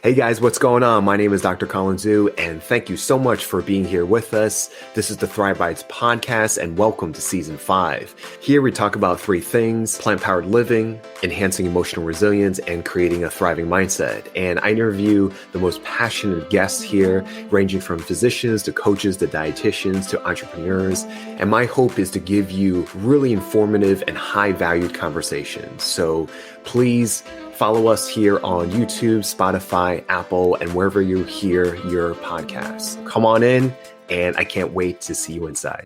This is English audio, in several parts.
Hey guys, what's going on? My name is Dr. Colin Zhu, and thank you so much for being here with us. This is the Thrive Bites podcast, and welcome to season 5. Here we talk about 3 things: plant-powered living, enhancing emotional resilience, and creating a thriving mindset. And I interview the most passionate guests here, ranging from physicians to coaches to dietitians to entrepreneurs. And my hope is to give you really informative and high-valued conversations. So please follow us here on YouTube, Spotify, Apple, and wherever you hear your podcasts. Come on in, and I can't wait to see you inside.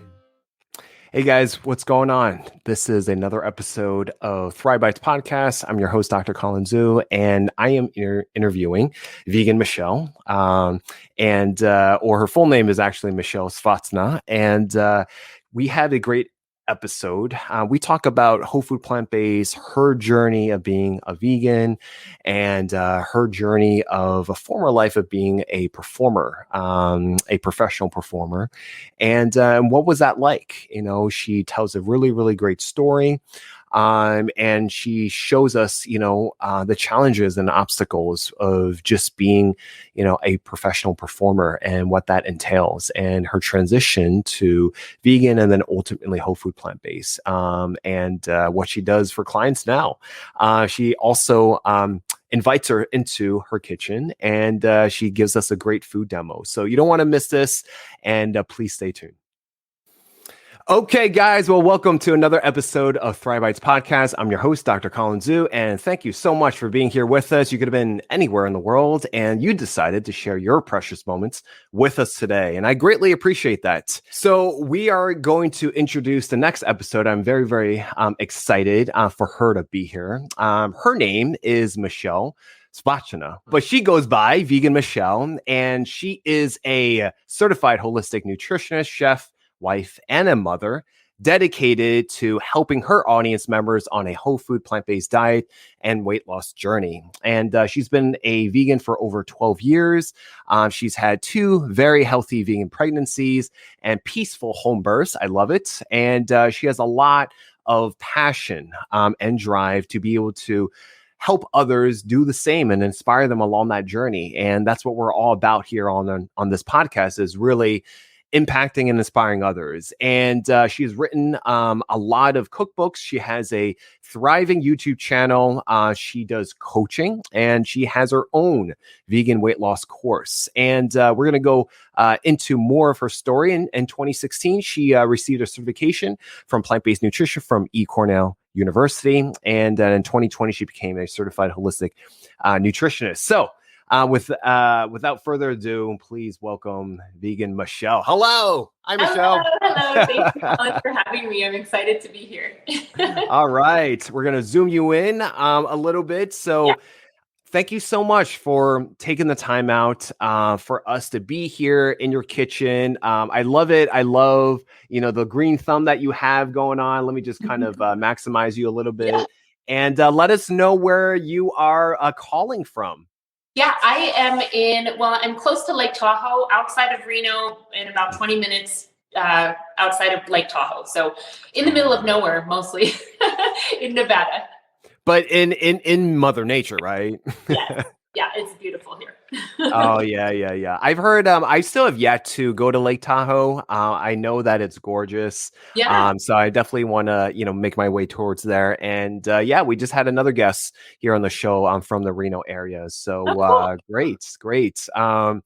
Hey guys, what's going on? This is another episode of Thrive Bites podcast. I'm your host, Dr. Colin Zhu, and I am interviewing Vegan Michele, or her full name is actually Michele Swaczyna, and we had a great episode. We talk about whole food plant-based, her journey of being a vegan, and her journey of a former life of being a performer, a professional performer. And what was that like? You know, she tells a really, really great story. And she shows us, the challenges and obstacles of just being, a professional performer and what that entails, and her transition to vegan and then ultimately whole food plant-based, and what she does for clients now. She also invites her into her kitchen, and she gives us a great food demo. So you don't want to miss this, and please stay tuned. Okay, guys. Well, welcome to another episode of Thrive Bites podcast. I'm your host, Dr. Colin Zhu, and thank you so much for being here with us. You could have been anywhere in the world, and you decided to share your precious moments with us today, and I greatly appreciate that. So we are going to introduce the next episode. I'm very, very excited for her to be here. Her name is Michele Swaczyna, but she goes by Vegan Michele, and she is a certified holistic nutritionist, chef, wife, and a mother, dedicated to helping her audience members on a whole food plant-based diet and weight loss journey. And she's been a vegan for over 12 years. She's had 2 very healthy vegan pregnancies and peaceful home births. I love it. And she has a lot of passion and drive to be able to help others do the same and inspire them along that journey. And that's what we're all about here on this podcast, is really impacting and inspiring others. And she's written a lot of cookbooks. She has a thriving YouTube channel. She does coaching, and she has her own vegan weight loss course. And we're going to go into more of her story. In 2016, she received a certification from plant-based nutrition from Cornell University. And in 2020, she became a certified holistic nutritionist. So without further ado, please welcome Vegan Michele. Hello. Hi, Michele. Hello. Thank you, Colin, for having me. I'm excited to be here. All right. We're going to zoom you in a little bit. So thank you so much for taking the time out for us to be here in your kitchen. I love it. I love, the green thumb that you have going on. Let me just kind of maximize you a little bit, and let us know where you are calling from. Yeah, I am I'm close to Lake Tahoe, outside of Reno, in about 20 minutes outside of Lake Tahoe. So in the middle of nowhere, mostly in Nevada. But in Mother Nature, right? Yeah, it's beautiful here. Oh, yeah. I've heard, I still have yet to go to Lake Tahoe. I know that it's gorgeous. Yeah. So I definitely want to, make my way towards there. And we just had another guest here on the show. I'm from the Reno area. So cool. Great. I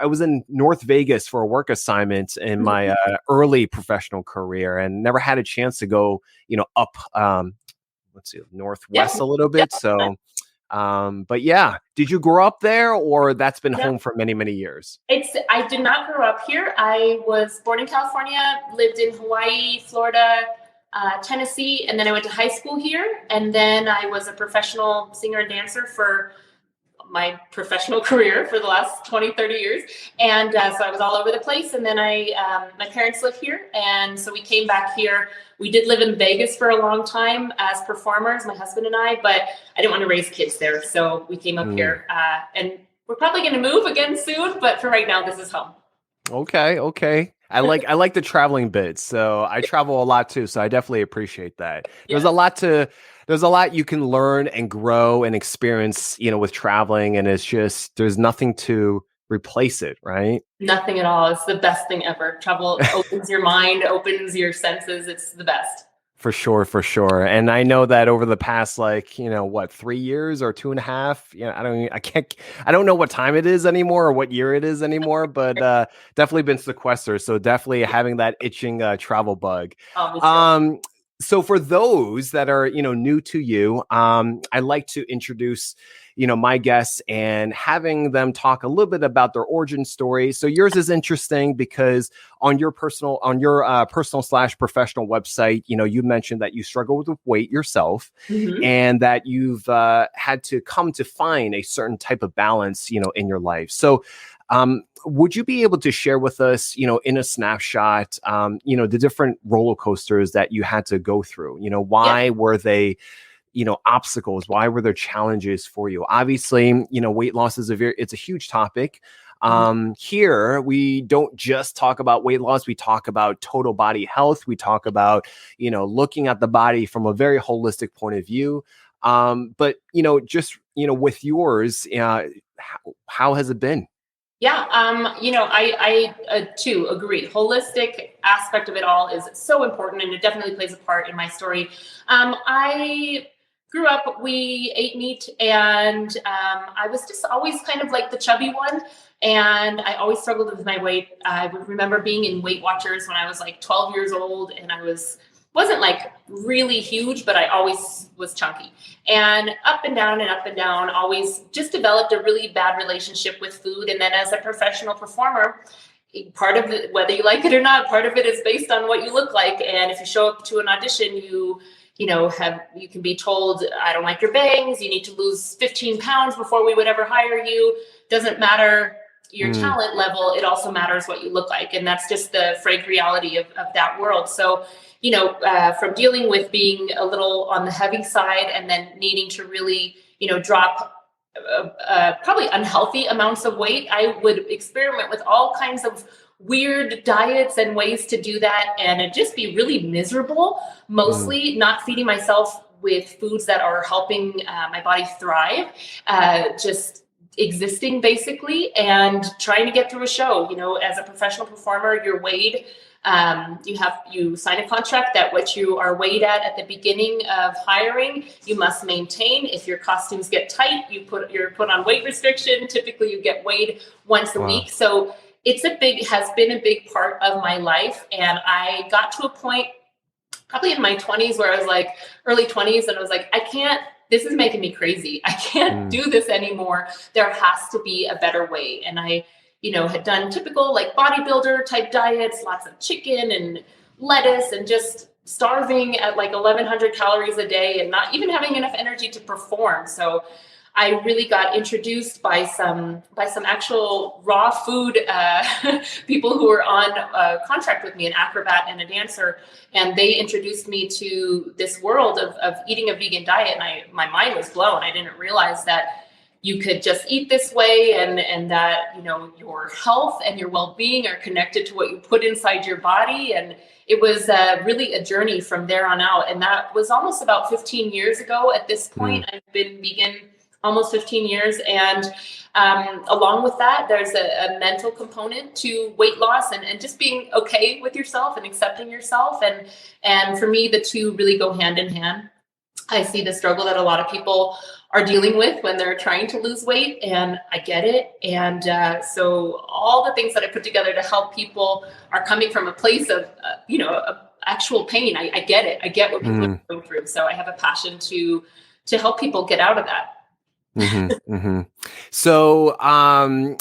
was in North Vegas for a work assignment in my early professional career, and never had a chance to go, up, northwest a little bit. So but did you grow up there, or that's been home for many, many years? I did not grow up here. I was born in California, lived in Hawaii, Florida, Tennessee, and then I went to high school here. And then I was a professional singer and dancer for my professional career for the last 20, 30 years. And so I was all over the place. And then my parents live here. And so we came back here. We did live in Vegas for a long time as performers, my husband and I, but I didn't want to raise kids there. So we came up here, and we're probably going to move again soon. But for right now, this is home. Okay. I like the traveling bit. So I travel a lot too. So I definitely appreciate that. Yeah. There's a lot you can learn and grow and experience, with traveling. And it's just, there's nothing to replace it, right? Nothing at all. It's the best thing ever. Travel opens your mind, opens your senses. It's the best. For sure, for sure. And I know that over the past, 3 years or 2.5, I don't know what time it is anymore or what year it is anymore, but definitely been sequestered. So definitely having that itching travel bug. So for those that are, new to you, I like to introduce, my guests and having them talk a little bit about their origin story. So yours is interesting because on your personal / professional website, you mentioned that you struggle with weight yourself and that you've had to come to find a certain type of balance, in your life. So would you be able to share with us, in a snapshot, the different roller coasters that you had to go through? Why were they, obstacles? Why were there challenges for you? Obviously, weight loss is it's a huge topic. Here, we don't just talk about weight loss. We talk about total body health. We talk about, looking at the body from a very holistic point of view. But, with yours, how has it been? Yeah, I too agree. Holistic aspect of it all is so important, and it definitely plays a part in my story. I grew up, we ate meat, and I was just always kind of like the chubby one, and I always struggled with my weight. I would remember being in Weight Watchers when I was like 12 years old, and I wasn't like really huge, but I always was chunky, and up and down, always just developed a really bad relationship with food. And then as a professional performer, part of it, whether you like it or not, part of it is based on what you look like. And if you show up to an audition, you can be told, I don't like your bangs, you need to lose 15 pounds before we would ever hire you. Doesn't matter your talent level, it also matters what you look like. And that's just the frank reality of that world. So from dealing with being a little on the heavy side and then needing to really, drop probably unhealthy amounts of weight, I would experiment with all kinds of weird diets and ways to do that. And it'd just be really miserable, mostly not feeding myself with foods that are helping my body thrive, just existing basically and trying to get through a show. As a professional performer, you're weighed. You sign a contract that what you are weighed at the beginning of hiring, you must maintain. If your costumes get tight, you're put on weight restriction. Typically you get weighed once a week. So has been a big part of my life. And I got to a point probably in my 20s where I was like early 20s and I was like, this is making me crazy. I can't do this anymore. There has to be a better way. And I had done typical like bodybuilder type diets, lots of chicken and lettuce and just starving at like 1,100 calories a day and not even having enough energy to perform. So I really got introduced by some actual raw food people who were on contract with me, an acrobat and a dancer, and they introduced me to this world of eating a vegan diet. And my mind was blown. I didn't realize that you could just eat this way and that, your health and your well-being are connected to what you put inside your body. And it was really a journey from there on out. And that was almost about 15 years ago at this point. I've been vegan almost 15 years. And along with that, there's a mental component to weight loss and just being okay with yourself and accepting yourself. And for me, the two really go hand in hand. I see the struggle that a lot of people are dealing with when they're trying to lose weight, and I get it. And so all the things that I put together to help people are coming from a place of, actual pain. I get it. I get what people are going through. So I have a passion to help people get out of that. So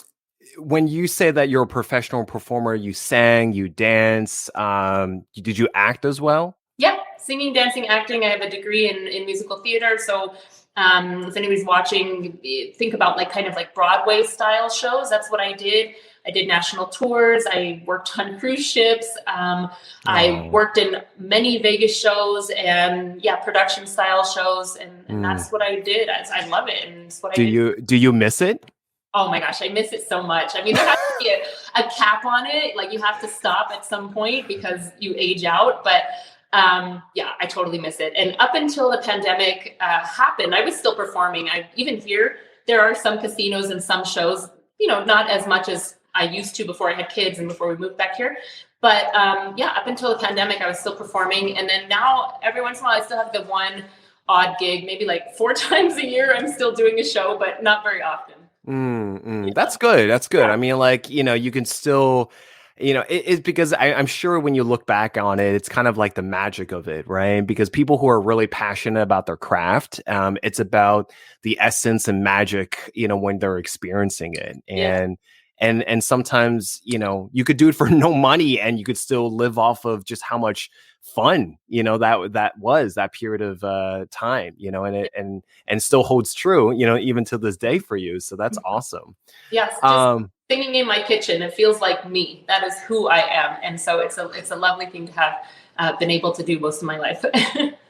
when you say that you're a professional performer, you sang, you dance, did you act as well? Yeah, singing, dancing, acting. I have a degree in musical theater. So if anybody's watching, think about kind of Broadway style shows. That's what I did. I did national tours. I worked on cruise ships. I worked in many Vegas shows and production style shows. And that's what I did. I love it. And it's what I did. Do you miss it? Oh my gosh, I miss it so much. I mean, there has to be a cap on it. Like you have to stop at some point because you age out. But yeah, I totally miss it. And up until the pandemic happened, I was still performing. Even here, there are some casinos and some shows, not as much as I used to before I had kids and before we moved back here. But yeah, up until the pandemic, I was still performing. And then now every once in a while, I still have the one odd gig, maybe like 4 times a year. I'm still doing a show, but not very often. That's good. That's good. Yeah. I mean, like, you can still, it's because I'm sure when you look back on it, it's kind of like the magic of it, right? Because people who are really passionate about their craft, it's about the essence and magic, when they're experiencing it. And sometimes, you could do it for no money and you could still live off of just how much fun, that was that period of time, and still holds true, even to this day for you. So that's awesome. Yes. Just singing in my kitchen, it feels like me. That is who I am. And so it's a lovely thing to have been able to do most of my life.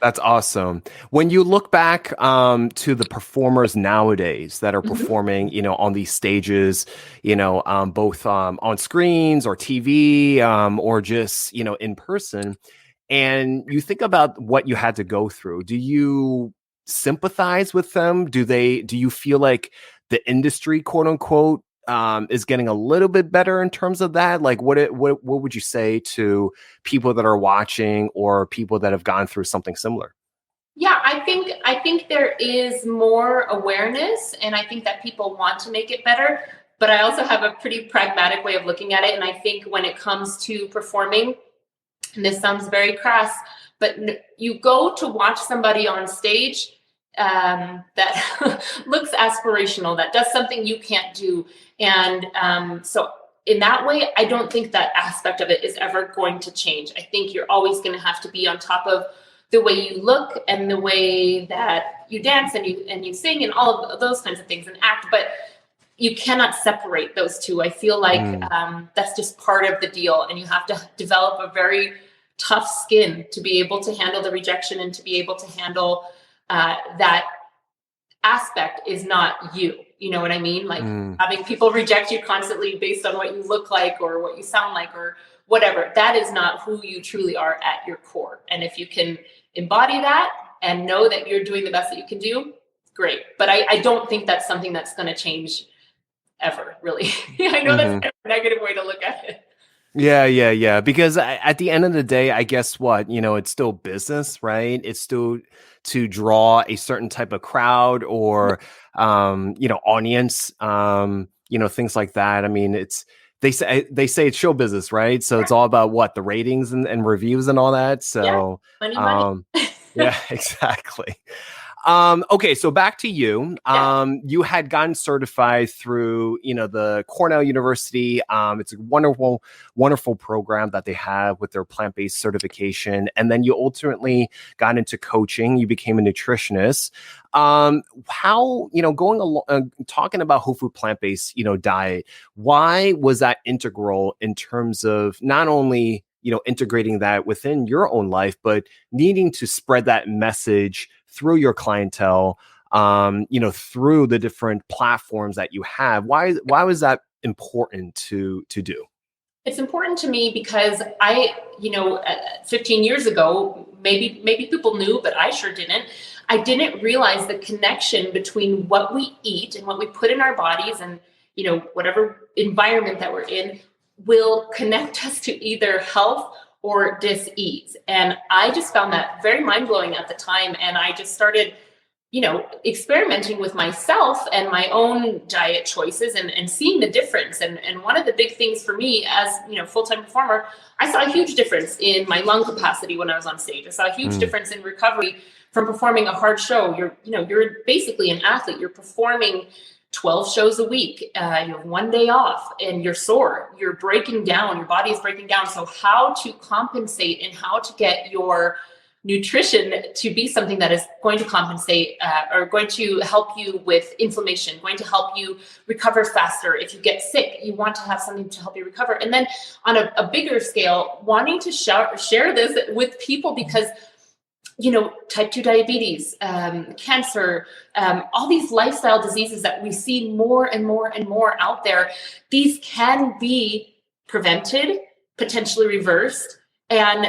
That's awesome. When you look back to the performers nowadays that are performing, on these stages, both on screens or TV or just, in person, and you think about what you had to go through, do you sympathize with them? Do you feel like the industry, quote unquote, is getting a little bit better in terms of that? Like what would you say to people that are watching or people that have gone through something similar? Yeah, I think there is more awareness, and I think that people want to make it better, but I also have a pretty pragmatic way of looking at it. And I think when it comes to performing, and this sounds very crass, but you go to watch somebody on stage that looks aspirational, that does something you can't do. And so in that way, I don't think that aspect of it is ever going to change. I think you're always going to have to be on top of the way you look and the way that you dance and you sing and all of those kinds of things and act, but you cannot separate those two. I feel like that's just part of the deal, and you have to develop a very tough skin to be able to handle the rejection and to be able to handle that aspect is not you. You know what I mean? Like having people reject you constantly based on what you look like or what you sound like or whatever. That is not who you truly are at your core. And if you can embody that and know that you're doing the best that you can do, great. But I don't think that's something that's going to change ever, really. I know that's a negative way to look at it. Yeah. Because at the end of the day, I guess what, it's still business, right? It's still to draw a certain type of crowd or, audience, things like that. I mean, they say it's show business, right? So it's all about what the ratings and reviews and all that. So, money. Yeah, exactly. Okay, so back to you. You had gotten certified through, the Cornell University. It's a wonderful, wonderful program that they have with their plant-based certification. And then you ultimately got into coaching. You became a nutritionist. How, going along, talking about whole food plant-based, diet, why was that integral in terms of not only, integrating that within your own life, but needing to spread that message through your clientele, through the different platforms that you have? Why was that important to do? It's important to me because 15 years ago, maybe people knew, but I sure didn't. I didn't realize the connection between what we eat and what we put in our bodies and, whatever environment that we're in will connect us to either health or dis-ease. And I just found that very mind-blowing at the time. And I just started, experimenting with myself and my own diet choices and seeing the difference. And one of the big things for me as, full-time performer, I saw a huge difference in my lung capacity when I was on stage. I saw a huge difference in recovery from performing a hard show. You're basically an athlete. You're performing 12 shows a week. You have one day off and you're sore. You're breaking down. Your body is breaking down. So how to compensate and how to get your nutrition to be something that is going to compensate or going to help you with inflammation, going to help you recover faster. If you get sick, you want to have something to help you recover. And then on a bigger scale, wanting to share this with people because type 2 diabetes, cancer, all these lifestyle diseases that we see more and more and more out there, these can be prevented, potentially reversed, and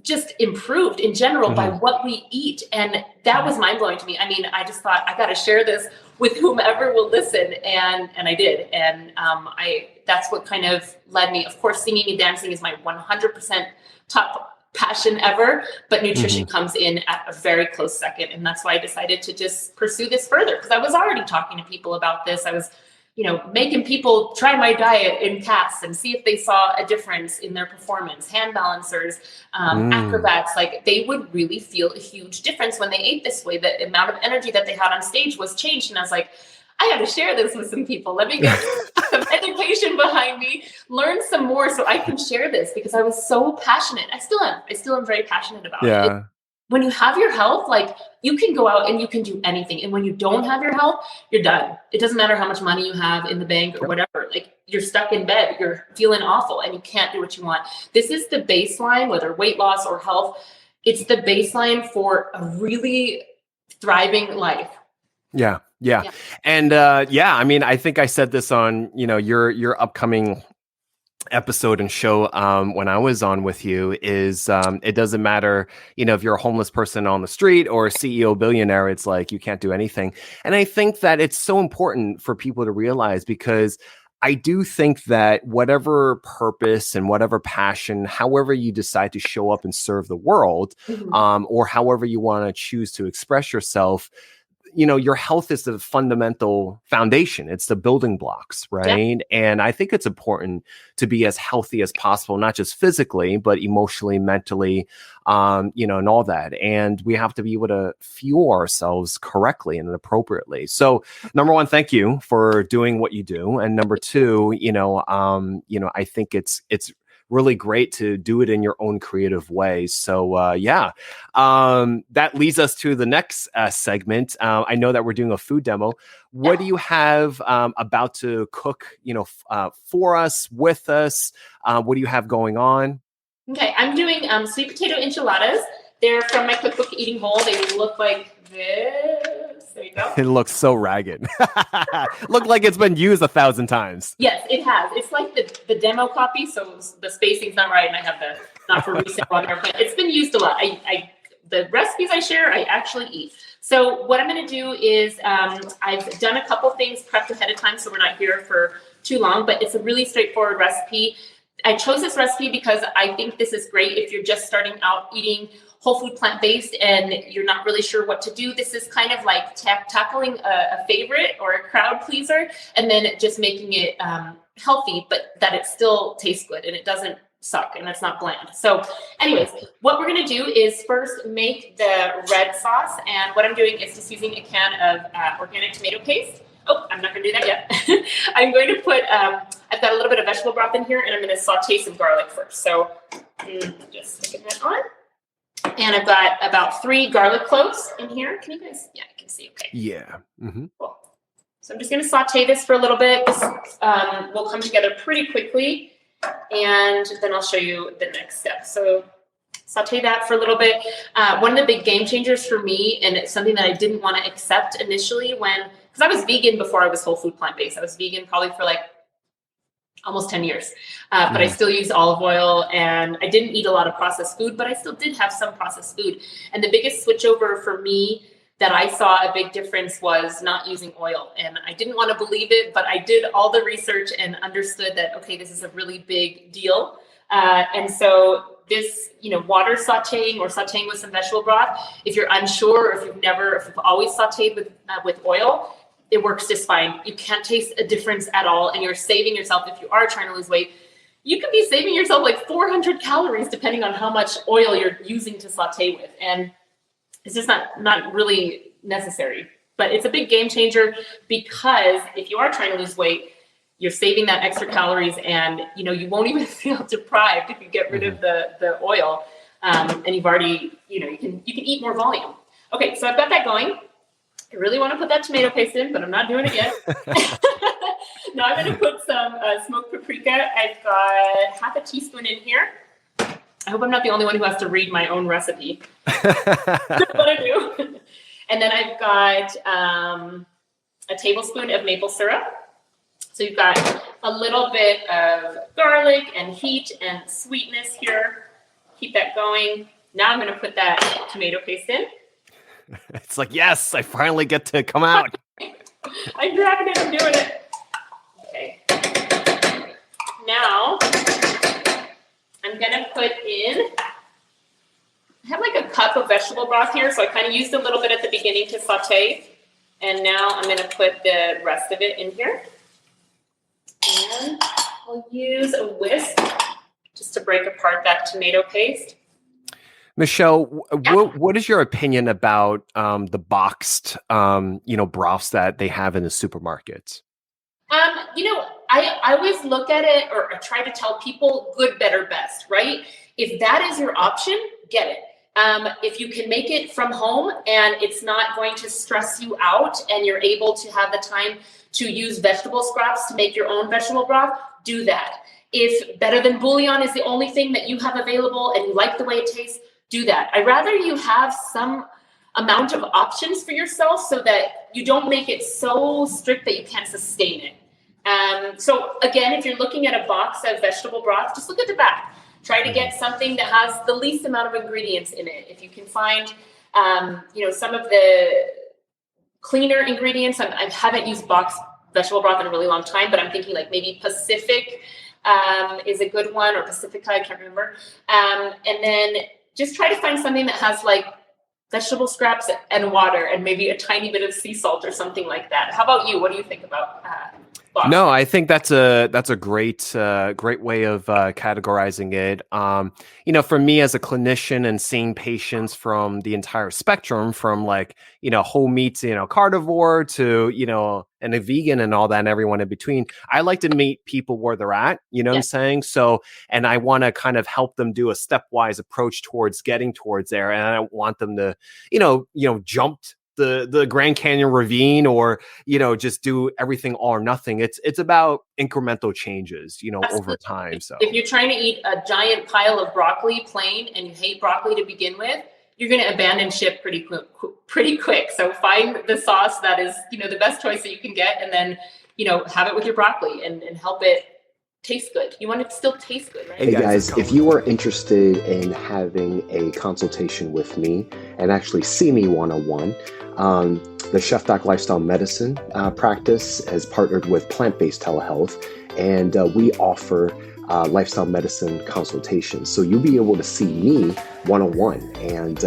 just improved in general by what we eat. And that was mind blowing to me. I mean, I just thought I got to share this with whomever will listen. And I did. And that's what kind of led me. Of course, singing and dancing is my 100% top passion ever, but nutrition comes in at a very close second. And that's why I decided to just pursue this further, because I was already talking to people about this. I was making people try my diet in casts and see if they saw a difference in their performance. Hand balancers, acrobats, like they would really feel a huge difference when they ate this way. The amount of energy that they had on stage was changed. And I was like, I got to share this with some people. Let me get some education behind me, learn some more so I can share this, because I was so passionate. I still am very passionate about it. When you have your health, like you can go out and you can do anything. And when you don't have your health, you're done. It doesn't matter how much money you have in the bank or whatever. Like you're stuck in bed, you're feeling awful and you can't do what you want. This is the baseline, whether weight loss or health. It's the baseline for a really thriving life. Yeah. And I mean, I think I said this on, your upcoming episode and show when I was on with you is it doesn't matter, if you're a homeless person on the street or a CEO billionaire, it's like you can't do anything. And I think that it's so important for people to realize, because I do think that whatever purpose and whatever passion, however you decide to show up and serve the world, or however you want to choose to express yourself, your health is the fundamental foundation. It's the building blocks, right? Yeah. And I think it's important to be as healthy as possible, not just physically, but emotionally, mentally, and all that. And we have to be able to fuel ourselves correctly and appropriately. So number one, thank you for doing what you do. And number two, I think it's really great to do it in your own creative way. So that leads us to the next segment. I know that we're doing a food demo. What do you have about to cook, for us, with us? What do you have going on? Okay, I'm doing sweet potato enchiladas. They're from my cookbook, Eating Whole. They look like this. There you go. It looks so ragged. Look like it's been used 1,000 times. Yes, it has. It's like the demo copy, so the spacing's not right, and I have the not for resale on there, but it's been used a lot. The recipes I share, I actually eat. So what I'm going to do is I've done a couple things prepped ahead of time, so we're not here for too long, but it's a really straightforward recipe. I chose this recipe because I think this is great if you're just starting out eating whole food plant-based and you're not really sure what to do. This is kind of like tackling a favorite or a crowd pleaser, and then just making it healthy, but that it still tastes good and it doesn't suck and it's not bland. So anyways, what we're going to do is first make the red sauce. And what I'm doing is just using a can of organic tomato paste. Oh, I'm not going to do that yet. I'm going to put, I've got a little bit of vegetable broth in here, and I'm going to saute some garlic first. So just sticking that on. And I've got about 3 garlic cloves in here. Can you guys, I can see, okay. Yeah. Mm-hmm. Cool. So I'm just going to saute this for a little bit. This will come together pretty quickly, and then I'll show you the next step. So saute that for a little bit. One of the big game changers for me, and it's something that I didn't want to accept initially because I was vegan before I was whole food plant-based. I was vegan probably for like almost 10 years, but I still use olive oil, and I didn't eat a lot of processed food, but I still did have some processed food. And the biggest switchover for me that I saw a big difference was not using oil. And I didn't want to believe it, but I did all the research and understood that, okay, this is a really big deal. And so this, water sauteing or sauteing with some vegetable broth, if you're unsure, or if you've always sauteed with oil, it works just fine. You can't taste a difference at all. And you're saving yourself, if you are trying to lose weight, you could be saving yourself like 400 calories depending on how much oil you're using to saute with. And it's just not really necessary. But it's a big game changer, because if you are trying to lose weight, you're saving that extra calories, and you won't even feel deprived if you get rid of the oil. And you've already, you can eat more volume. Okay, so I've got that going. I really want to put that tomato paste in, but I'm not doing it yet. Now I'm going to put some smoked paprika. I've got half a teaspoon in here. I hope I'm not the only one who has to read my own recipe. That's what I do. And then I've got a tablespoon of maple syrup. So you've got a little bit of garlic and heat and sweetness here. Keep that going. Now I'm going to put that tomato paste in. It's like, yes, I finally get to come out. I'm grabbing it. I'm doing it. Okay. Now I'm going to put in, I have like a cup of vegetable broth here. So I kind of used a little bit at the beginning to saute. And now I'm going to put the rest of it in here. And I'll use a whisk just to break apart that tomato paste. Michele, what is your opinion about the boxed, broths that they have in the supermarkets? I always look at it, or I try to tell people good, better, best, right? If that is your option, get it. If you can make it from home and it's not going to stress you out and you're able to have the time to use vegetable scraps to make your own vegetable broth, do that. If better than bouillon is the only thing that you have available and you like the way it tastes, do that. I'd rather you have some amount of options for yourself so that you don't make it so strict that you can't sustain it. So again, if you're looking at a box of vegetable broth, just look at the back. Try to get something that has the least amount of ingredients in it. If you can find, some of the cleaner ingredients. I haven't used boxed vegetable broth in a really long time, but I'm thinking like maybe Pacific is a good one, or Pacifica, I can't remember. And then just try to find something that has like vegetable scraps and water and maybe a tiny bit of sea salt or something like that. How about you? What do you think about boxed? No, I think that's a great way of categorizing it. For me as a clinician and seeing patients from the entire spectrum, from like whole meats, carnivore to and a vegan and all that, and everyone in between, I like to meet people where they're at. What I'm saying? So, and I want to kind of help them do a stepwise approach towards getting towards there, and I don't want them to jump the Grand Canyon ravine, or just do everything all or nothing. It's about incremental changes over time. So if you're trying to eat a giant pile of broccoli plain and you hate broccoli to begin with, you're going to abandon ship pretty quick. So find the sauce that is the best choice that you can get, and then have it with your broccoli and help it taste good. You want it to still taste good, right? Hey guys, if you are interested in having a consultation with me and actually see me one-on-one, the Chef Doc Lifestyle Medicine practice has partnered with Plant-Based Telehealth, and we offer lifestyle medicine consultations. So you'll be able to see me one-on-one, and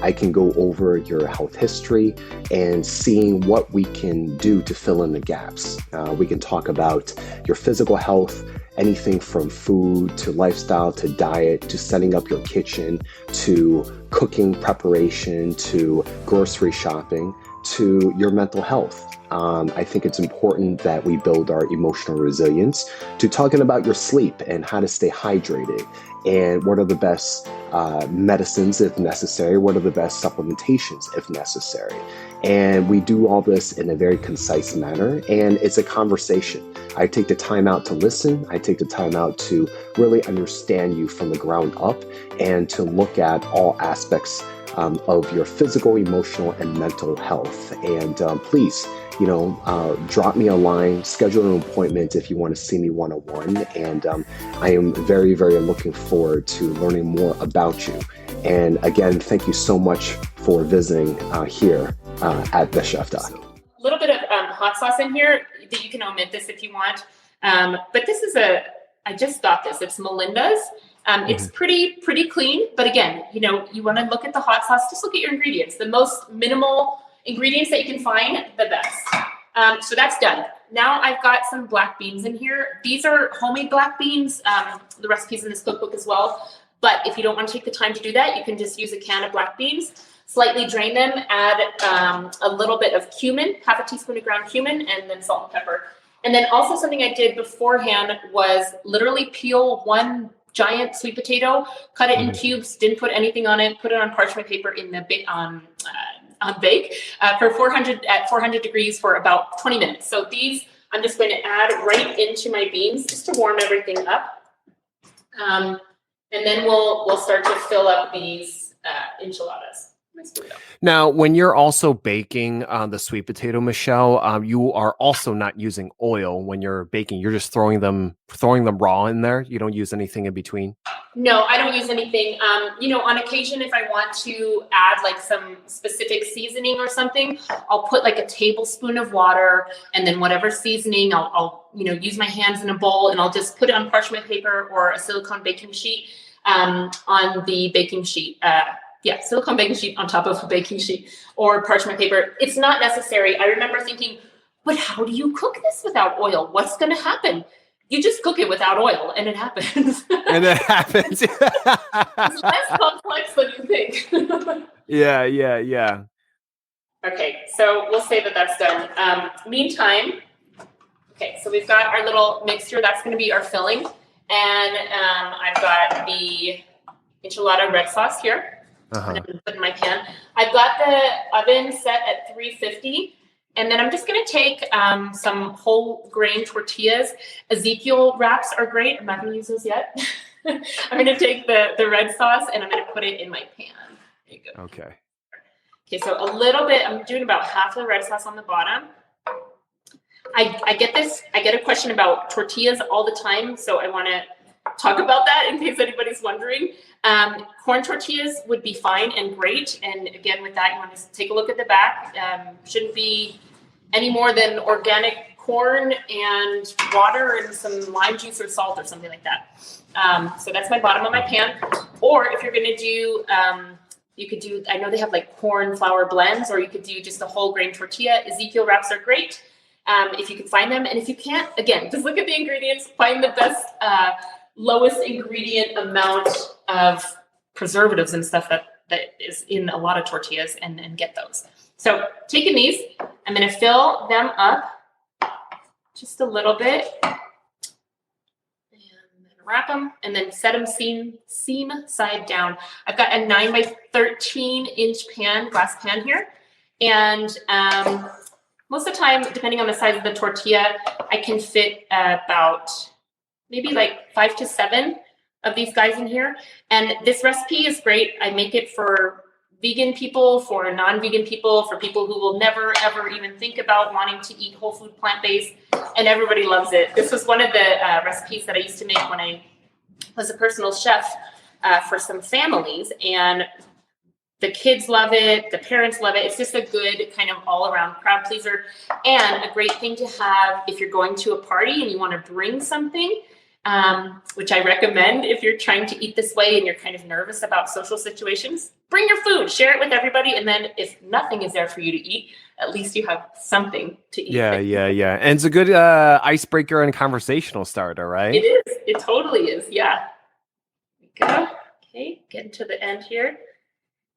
I can go over your health history and seeing what we can do to fill in the gaps. We can talk about your physical health, anything from food to lifestyle to diet to setting up your kitchen to cooking preparation to grocery shopping to your mental health. I think it's important that we build our emotional resilience, to talking about your sleep and how to stay hydrated, and what are the best medicines if necessary, what are the best supplementations if necessary. And we do all this in a very concise manner, and it's a conversation. I take the time out to listen. I take the time out to really understand you from the ground up and to look at all aspects of your physical, emotional, and mental health. And please, drop me a line, schedule an appointment if you want to see me one-on-one. And I am very, very looking forward to learning more about you. And again, thank you so much for visiting here at the Chef Doc. A little bit of hot sauce in here. You can omit this if you want. But this is I just got this. It's Melinda's. It's pretty clean, but again, you want to look at the hot sauce, just look at your ingredients, the most minimal ingredients that you can find, the best. So that's done. Now I've got some black beans in here. These are homemade black beans. The recipe's in this cookbook as well. But if you don't want to take the time to do that, you can just use a can of black beans, slightly drain them, add a little bit of cumin, half a teaspoon of ground cumin, and then salt and pepper. And then also something I did beforehand was literally peel one giant sweet potato, cut it in cubes, didn't put anything on it, put it on parchment paper in the on bake for 400 degrees for about 20 minutes. So these I'm just going to add right into my beans just to warm everything up. And then we'll start to fill up these enchiladas. Now, when you're also baking the sweet potato, Michele, you are also not using oil when you're baking. You're just throwing them raw in there. You don't use anything in between. No, I don't use anything. On occasion, if I want to add like some specific seasoning or something, I'll put like a tablespoon of water, and then whatever seasoning, I'll use my hands in a bowl, and I'll just put it on parchment paper or a silicone baking sheet on the baking sheet. Silicone baking sheet on top of a baking sheet or parchment paper. It's not necessary. I remember thinking, but how do you cook this without oil? What's going to happen? You just cook it without oil and it happens. And it happens. It's less complex than you think. Yeah. Okay, so we'll say that that's done. Meantime, okay, so we've got our little mixture. That's going to be our filling. And I've got the enchilada red sauce here. I'm going to put in my pan. I've got the oven set at 350. And then I'm just going to take some whole grain tortillas. Ezekiel wraps are great. I'm not going to use those yet. I'm going to take the red sauce and I'm going to put it in my pan. There you go. Okay. Okay, so a little bit, I'm doing about half the red sauce on the bottom. I get a question about tortillas all the time, so I want to talk about that in case anybody's wondering. Corn tortillas would be fine and great. And again, with that, you want to take a look at the back. Shouldn't be any more than organic corn and water and some lime juice or salt or something like that. So that's my bottom of my pan. Or if you're going to do, you could do, I know they have like corn flour blends, or you could do just a whole grain tortilla. Ezekiel wraps are great if you can find them. And if you can't, again, just look at the ingredients, find the best, lowest ingredient amount of preservatives and stuff that is in a lot of tortillas and get those. So taking these, I'm going to fill them up just a little bit and wrap them and then set them seam side down. I've got a 9 by 13 inch pan, glass pan here. And most of the time, depending on the size of the tortilla, I can fit about maybe like 5 to 7 of these guys in here. And this recipe is great. I make it for vegan people, for non-vegan people, for people who will never, ever even think about wanting to eat whole food plant-based, and everybody loves it. This was one of the recipes that I used to make when I was a personal chef for some families, and the kids love it, the parents love it. It's just a good kind of all-around crowd pleaser, and a great thing to have if you're going to a party and you want to bring something, which I recommend if you're trying to eat this way and you're kind of nervous about social situations. Bring your food, share it with everybody, and then if nothing is there for you to eat, at least you have something to eat. Yeah. And it's a good icebreaker and conversational starter, right? It is. It totally is. Yeah. There we go. Okay, getting to the end here.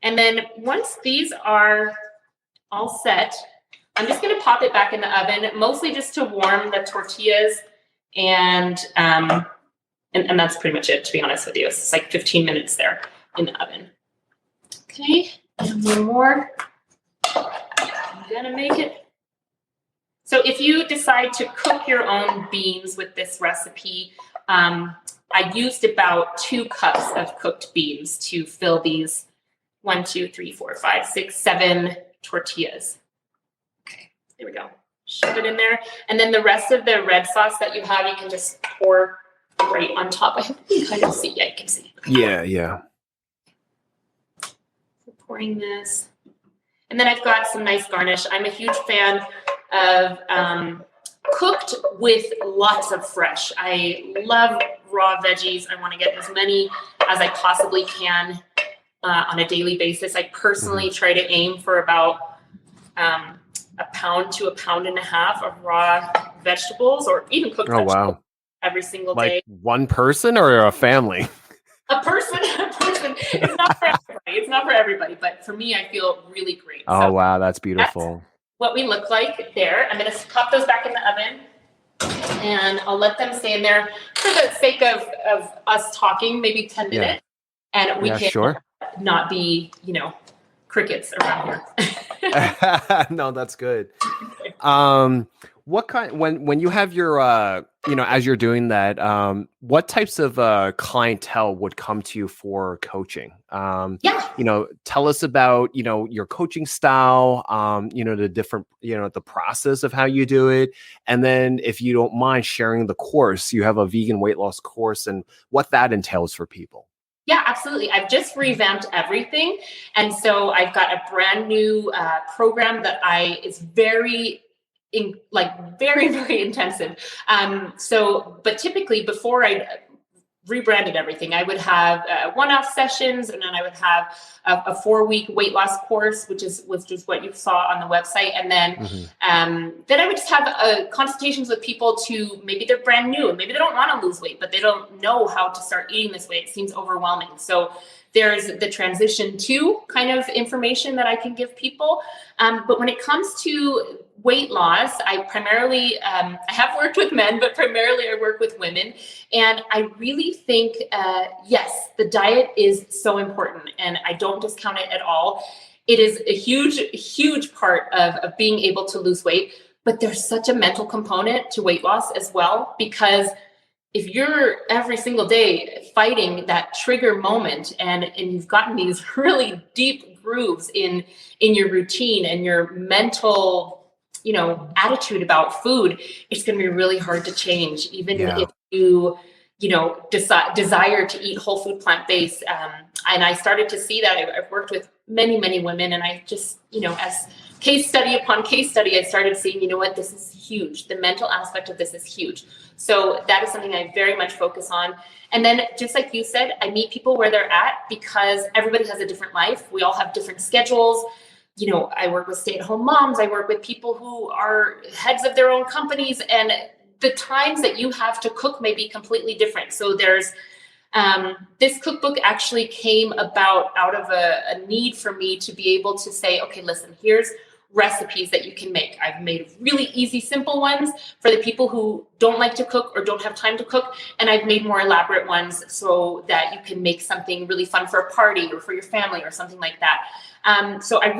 And then once these are all set, I'm just going to pop it back in the oven, mostly just to warm the tortillas. And that's pretty much it, to be honest with you. It's like 15 minutes there in the oven. Okay, and one more. I'm gonna make it. So if you decide to cook your own beans with this recipe, I used about 2 cups of cooked beans to fill these 1, 2, 3, 4, 5, 6, 7 tortillas. Okay, there we go. Shove it in there. And then the rest of the red sauce that you have, you can just pour right on top. I hope you can kind of see. Yeah, you can see. Yeah. So pouring this. And then I've got some nice garnish. I'm a huge fan of cooked with lots of fresh. I love raw veggies. I want to get as many as I possibly can on a daily basis. I personally try to aim for about a pound to a pound and a half of raw vegetables, or even cooked vegetables every single day. Like one person or a family? A person. It's not for everybody. It's not for everybody, but for me, I feel really great. Oh, so wow. That's beautiful. That's what we look like there. I'm going to pop those back in the oven, and I'll let them stay in there for the sake of us talking, maybe 10 minutes. And we can not be, crickets around here. No, that's good. What kind when you have your as you're doing that, what types of clientele would come to you for coaching? Yeah. Tell us about your coaching style, the different the process of how you do it, and then if you don't mind sharing the course, you have a vegan weight loss course and what that entails for people. Yeah, absolutely. I've just revamped everything. And so I've got a brand new program that is very very, very intensive. But typically before I rebranded everything, I would have one-off sessions, and then I would have a 4-week weight loss course, which is what you saw on the website. And then, then I would just have consultations with people maybe they're brand new and maybe they don't want to lose weight, but they don't know how to start eating this way. It seems overwhelming. So there's the transition to kind of information that I can give people. But when it comes to weight loss, I primarily, I have worked with men, but primarily I work with women. And I really think, yes, the diet is so important and I don't discount it at all. It is a huge, huge part of being able to lose weight, but there's such a mental component to weight loss as well, because if you're every single day fighting that trigger moment and you've gotten these really deep grooves in your routine and your mental, attitude about food, it's going to be really hard to change, even if you, desire to eat whole food, plant-based. And I started to see that. I've worked with many, many women, and I just, as case study upon case study, I started seeing, this is huge. The mental aspect of this is huge. So that is something I very much focus on. And then just like you said, I meet people where they're at because everybody has a different life. We all have different schedules. I work with stay-at-home moms. I work with people who are heads of their own companies, and the times that you have to cook may be completely different. So there's this cookbook actually came about out of a need for me to be able to say, okay, listen, here's recipes that you can make. I've made really easy, simple ones for the people who don't like to cook or don't have time to cook. And I've made more elaborate ones so that you can make something really fun for a party or for your family or something like that. So I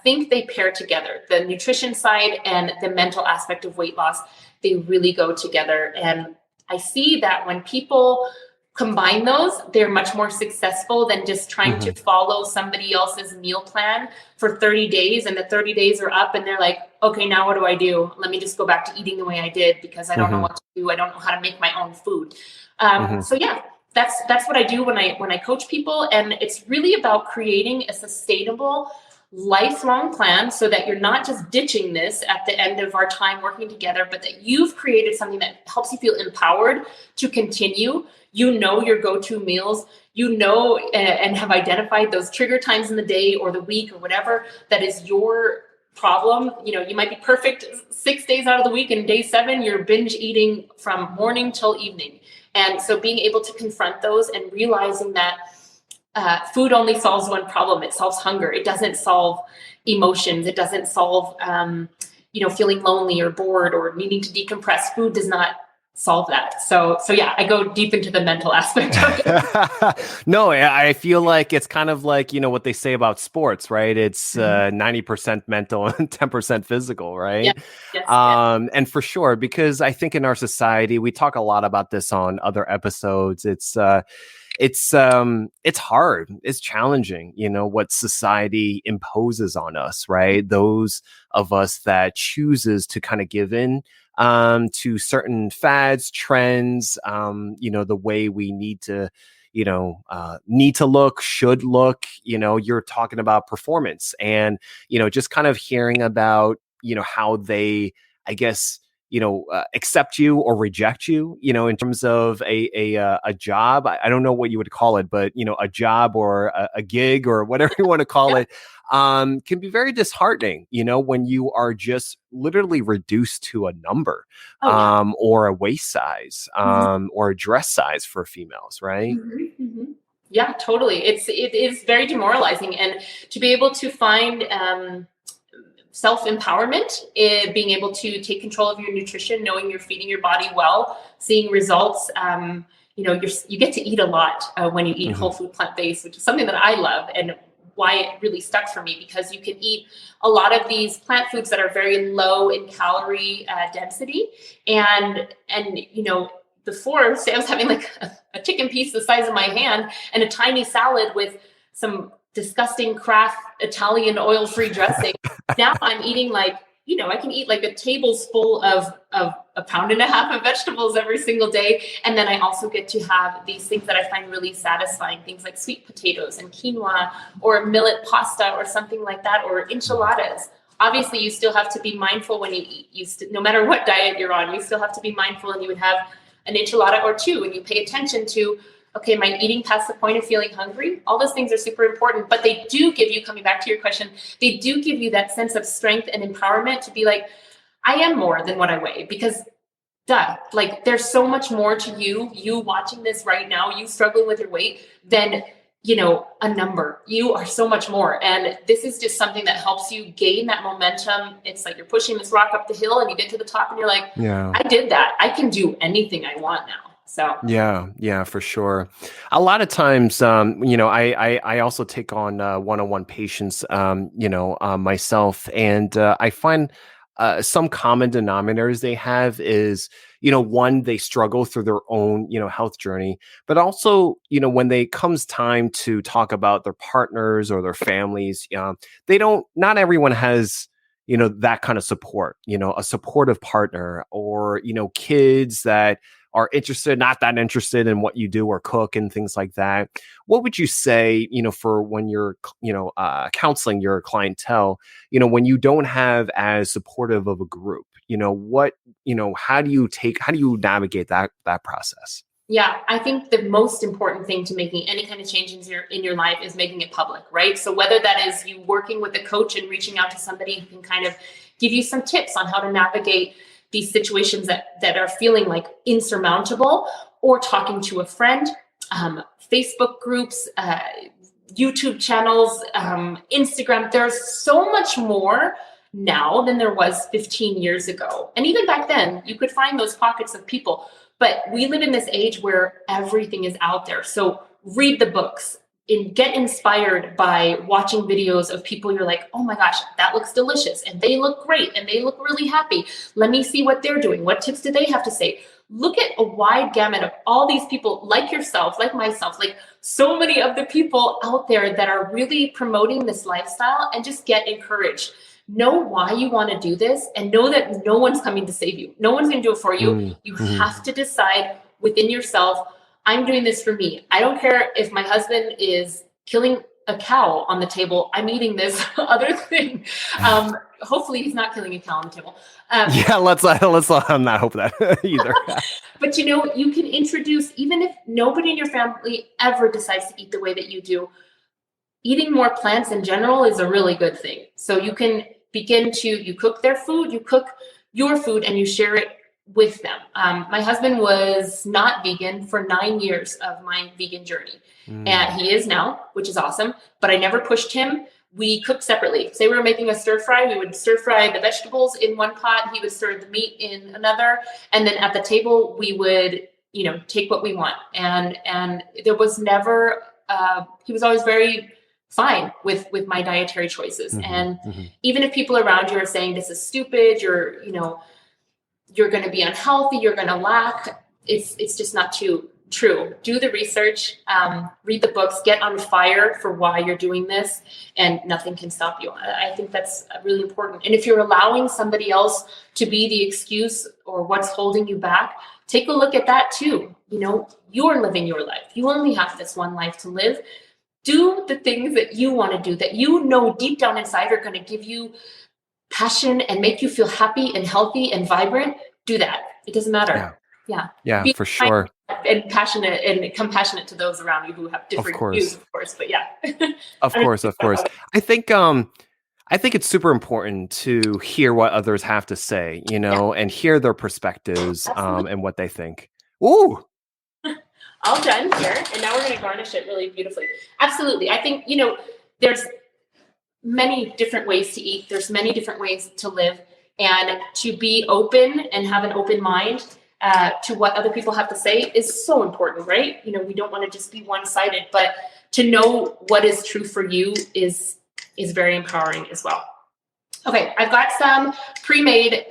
think they pair together. The nutrition side and the mental aspect of weight loss, they really go together. And I see that when people combine those, they're much more successful than just trying to follow somebody else's meal plan for 30 days. And the 30 days are up and they're like, okay, now what do I do? Let me just go back to eating the way I did because I don't know what to do. I don't know how to make my own food. So yeah, that's what I do when I coach people. And it's really about creating a sustainable, lifelong plan so that you're not just ditching this at the end of our time working together, but that you've created something that helps you feel empowered to continue. Your go-to meals, and have identified those trigger times in the day or the week or whatever that is your problem. You might be perfect 6 days out of the week, and day 7, you're binge eating from morning till evening. And so being able to confront those and realizing that food only solves one problem. It solves hunger. It doesn't solve emotions. It doesn't solve, feeling lonely or bored or needing to decompress. Food does not solve that. So yeah, I go deep into the mental aspect of it. No, I feel like it's kind of like, what they say about sports, right? It's 90% mental and 10% physical, right? Yes. And for sure, because I think in our society, we talk a lot about this on other episodes. It's hard. It's challenging, what society imposes on us, right? Those of us that chooses to kind of give in to certain fads, trends, the way we need to look, should look, you're talking about performance and, just kind of hearing about, how they, I guess, accept you or reject you, in terms of a job. I don't know what you would call it, but, a job or a gig or whatever you want to call it, can be very disheartening, when you are just literally reduced to a number, or a waist size, or a dress size for females, right? Yeah, totally. It is very demoralizing. And to be able to find, self-empowerment, being able to take control of your nutrition, knowing you're feeding your body well, seeing results. You get to eat a lot when you eat whole food, plant-based, which is something that I love. And why it really stuck for me, because you can eat a lot of these plant foods that are very low in calorie density. And before, say I was having like a chicken piece the size of my hand and a tiny salad with some disgusting Kraft Italian oil-free dressing. Now I'm eating like, I can eat like a tablespoon of a pound and a half of vegetables every single day. And then I also get to have these things that I find really satisfying, things like sweet potatoes and quinoa or millet pasta or something like that, or enchiladas. Obviously, you still have to be mindful when you eat. No matter what diet you're on, you still have to be mindful, and you would have an enchilada or two, and you pay attention to, okay, am I eating past the point of feeling hungry? All those things are super important, but they do give you, coming back to your question, they do give you that sense of strength and empowerment to be like, I am more than what I weigh, because like there's so much more to you watching this right now, you struggling with your weight, than, a number. You are so much more. And this is just something that helps you gain that momentum. It's like you're pushing this rock up the hill and you get to the top and you're like, Yeah. I did that. I can do anything I want now. So yeah, for sure. A lot of times, I also take on one-on-one patients, myself, and I find some common denominators they have is, one, they struggle through their own, health journey, but also, when they comes time to talk about their partners or their families, not everyone has, that kind of support, a supportive partner, or, kids that are not that interested in what you do or cook and things like that. What would you say, for when you're, counseling your clientele, when you don't have as supportive of a group, how do you navigate that process? Yeah, I think the most important thing to making any kind of change in your life is making it public, right? So whether that is you working with a coach and reaching out to somebody who can kind of give you some tips on how to navigate these situations that are feeling like insurmountable, or talking to a friend, Facebook groups, YouTube channels, Instagram. There's so much more now than there was 15 years ago. And even back then, you could find those pockets of people. But we live in this age where everything is out there. So read the books and get inspired by watching videos of people you're like, oh my gosh, that looks delicious. And they look great. And they look really happy. Let me see what they're doing. What tips do they have to say? Look at a wide gamut of all these people like yourself, like myself, like so many of the people out there that are really promoting this lifestyle, and just get encouraged. Know why you want to do this, and know that no one's coming to save you. No one's going to do it for you. You have to decide within yourself, I'm doing this for me. I don't care if my husband is killing a cow on the table. I'm eating this other thing. Hopefully he's not killing a cow on the table. Let's not hope that either. But you can introduce, even if nobody in your family ever decides to eat the way that you do, eating more plants in general is a really good thing. So you can you cook their food, you cook your food, and you share it with them. My husband was not vegan for 9 years of my vegan journey. And he is now, which is awesome, but I never pushed him. We cooked separately. Say we were making a stir fry, we would stir fry the vegetables in one pot, he would stir the meat in another. And then at the table, we would, take what we want. And there was never, he was always very fine with my dietary choices. And even if people around you are saying this is stupid, you're going to be unhealthy, you're going to lack, it's just not true. Do the research, read the books, get on fire for why you're doing this, and nothing can stop you. I think that's really important. And if you're allowing somebody else to be the excuse or what's holding you back, take a look at that too. You're living your life. You only have this one life to live. Do the things that you want to do, that deep down inside are going to give you passion and make you feel happy and healthy and vibrant. Do that. It doesn't matter. Yeah, for sure. And passionate and compassionate to those around you who have different views, of course. But yeah. Of course. I think it's super important to hear what others have to say, and hear their perspectives, and what they think. Ooh. All done here. And now we're going to garnish it really beautifully. Absolutely. I think, there's many different ways to eat. There's many different ways to live, and to be open and have an open mind. to what other people have to say is so important, right? We don't want to just be one-sided, but to know what is true for you is very empowering as well. Okay, I've got some pre-made,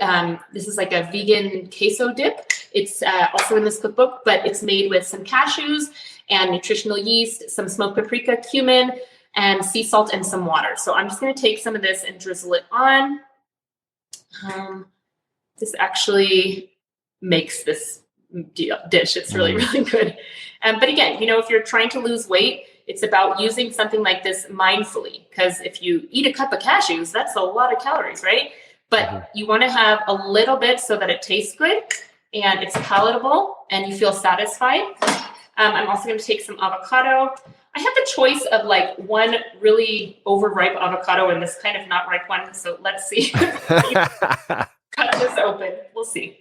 this is like a vegan queso dip. It's also in this cookbook, but it's made with some cashews and nutritional yeast, some smoked paprika, cumin, and sea salt, and some water. So I'm just going to take some of this and drizzle it on. This actually makes this dish. It's really, really good. But again, if you're trying to lose weight, it's about using something like this mindfully, because if you eat a cup of cashews, that's a lot of calories, right? But you want to have a little bit so that it tastes good and it's palatable and you feel satisfied. I'm also going to take some avocado. I have the choice of like one really overripe avocado and this kind of not ripe one. So let's see. Cut this open. We'll see.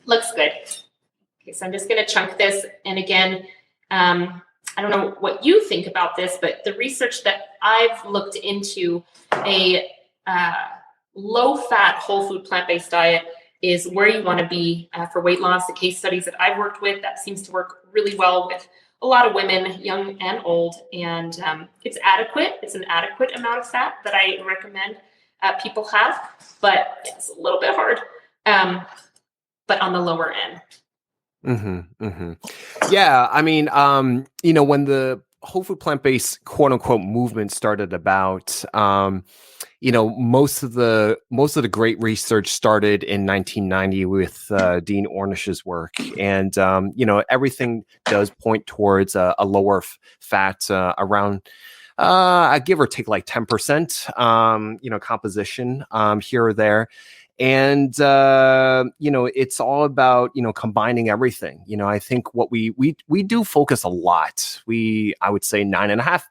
Looks good. Okay, so I'm just going to chunk this. And again, I don't know what you think about this, but the research that I've looked into, a low-fat, whole food, plant-based diet is where you want to be for weight loss. The case studies that I've worked with, that seems to work really well with a lot of women, young and old, and it's adequate. It's an adequate amount of fat that I recommend people have, but it's a little bit hard, but on the lower end. Yeah, I mean, when the whole food plant-based quote unquote movement started about, most of the great research started in 1990 with Dean Ornish's work, and everything does point towards a lower fat, around I give or take like 10%, composition here or there. And, it's all about, combining everything. I think what we do focus a lot. I would say 9.5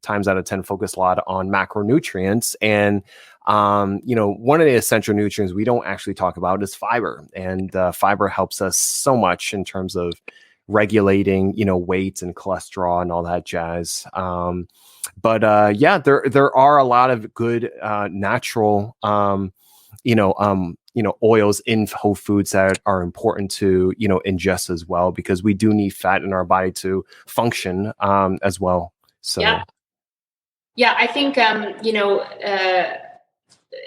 times out of 10 focus a lot on macronutrients. And, one of the essential nutrients we don't actually talk about is fiber. And fiber helps us so much in terms of regulating, weight and cholesterol and all that jazz. But there are a lot of good natural oils in whole foods that are important to, ingest as well, because we do need fat in our body to function as well. So, yeah, I think,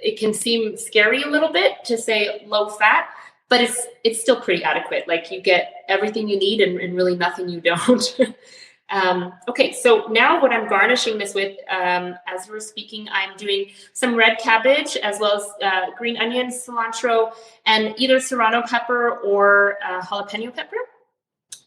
it can seem scary a little bit to say low fat, but it's still pretty adequate. Like you get everything you need and really nothing you don't. Okay, so now what I'm garnishing this with, as we're speaking, I'm doing some red cabbage as well as green onions, cilantro, and either serrano pepper or jalapeno pepper.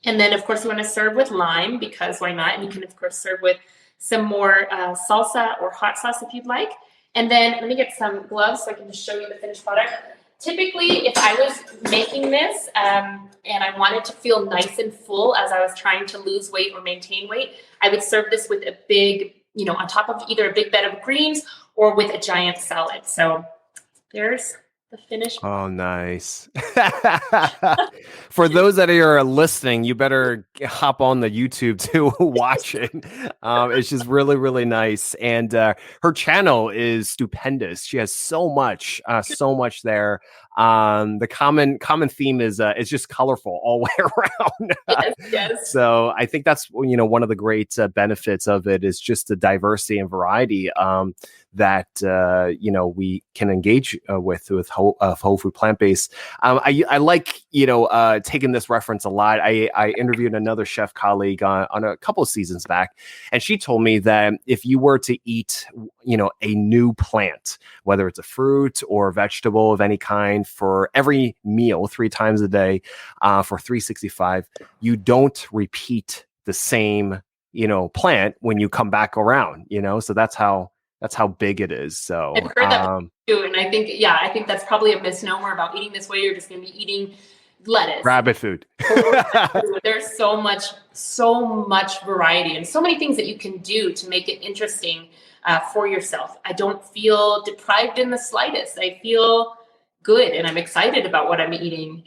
And then, of course, you want to serve with lime, because why not? And you can, of course, serve with some more salsa or hot sauce if you'd like. And then let me get some gloves so I can just show you the finished product. Typically, if I was making this and I wanted to feel nice and full as I was trying to lose weight or maintain weight, I would serve this with a big, on top of either a big bed of greens or with a giant salad. So there's the finished. Oh, nice. For those that are listening, you better hop on the YouTube to watch it. It's just really, really nice. And her channel is stupendous. She has so much there. The common theme is just colorful all the way around. Yes. So I think that's, one of the great benefits of it is just the diversity and variety that we can engage with whole food plant-based. I like taking this reference a lot. I interviewed another chef colleague on a couple of seasons back, and she told me that if you were to eat a new plant, whether it's a fruit or a vegetable of any kind, for every meal 3 times a day for 365, you don't repeat the same plant when you come back around. So that's how big it is. So I've heard that too, and I think that's probably a misnomer about eating this way. You're just going to be eating lettuce, rabbit food. There's so much variety and so many things that you can do to make it interesting for yourself. I don't feel deprived in the slightest. I feel good and I'm excited about what I'm eating,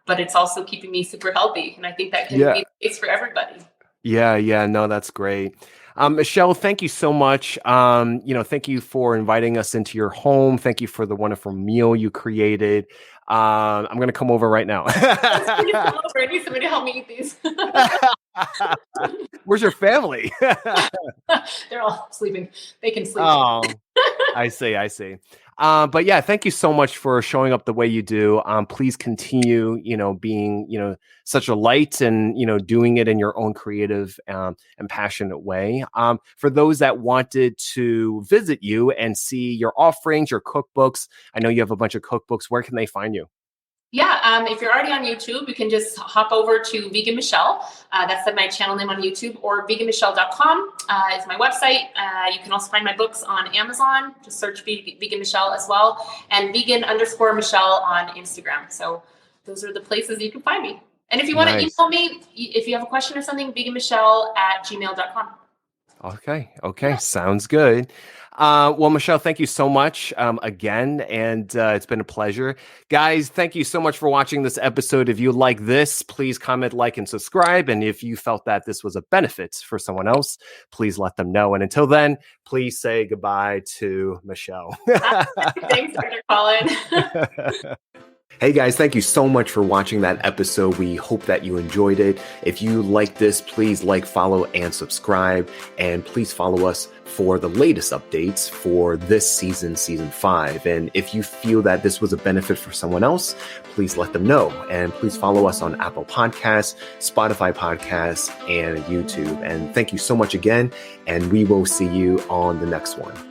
but it's also keeping me super healthy, and I think that can be the case for everybody. Yeah, no, that's great. Michele, thank you so much. Thank you for inviting us into your home. Thank you for the wonderful meal you created. I'm going to come over right now. I need somebody to help me eat these. Where's your family? They're all sleeping. They can sleep. Oh, I see. But yeah, thank you so much for showing up the way you do. Please continue, being, such a light and, doing it in your own creative and passionate way. For those that wanted to visit you and see your offerings, your cookbooks, I know you have a bunch of cookbooks. Where can they find you? Yeah, if you're already on YouTube, you can just hop over to Vegan Michele. That's my channel name on YouTube, or veganmichele.com is my website. You can also find my books on Amazon. Just search Vegan Michele as well, and vegan_Michele on Instagram. So those are the places you can find me. And if you want to email me, if you have a question or something, veganmichele@gmail.com. Okay. Yeah. Sounds good. Well, Michele, thank you so much again, and it's been a pleasure. Guys, thank you so much for watching this episode. If you like this, please comment, like, and subscribe. And if you felt that this was a benefit for someone else, please let them know. And until then, please say goodbye to Michele. Thanks, Dr. Colin. Hey guys, thank you so much for watching that episode. We hope that you enjoyed it. If you like this, please like, follow, and subscribe. And please follow us for the latest updates for this season 5. And if you feel that this was a benefit for someone else, please let them know. And please follow us on Apple Podcasts, Spotify Podcasts, and YouTube. And thank you so much again. And we will see you on the next one.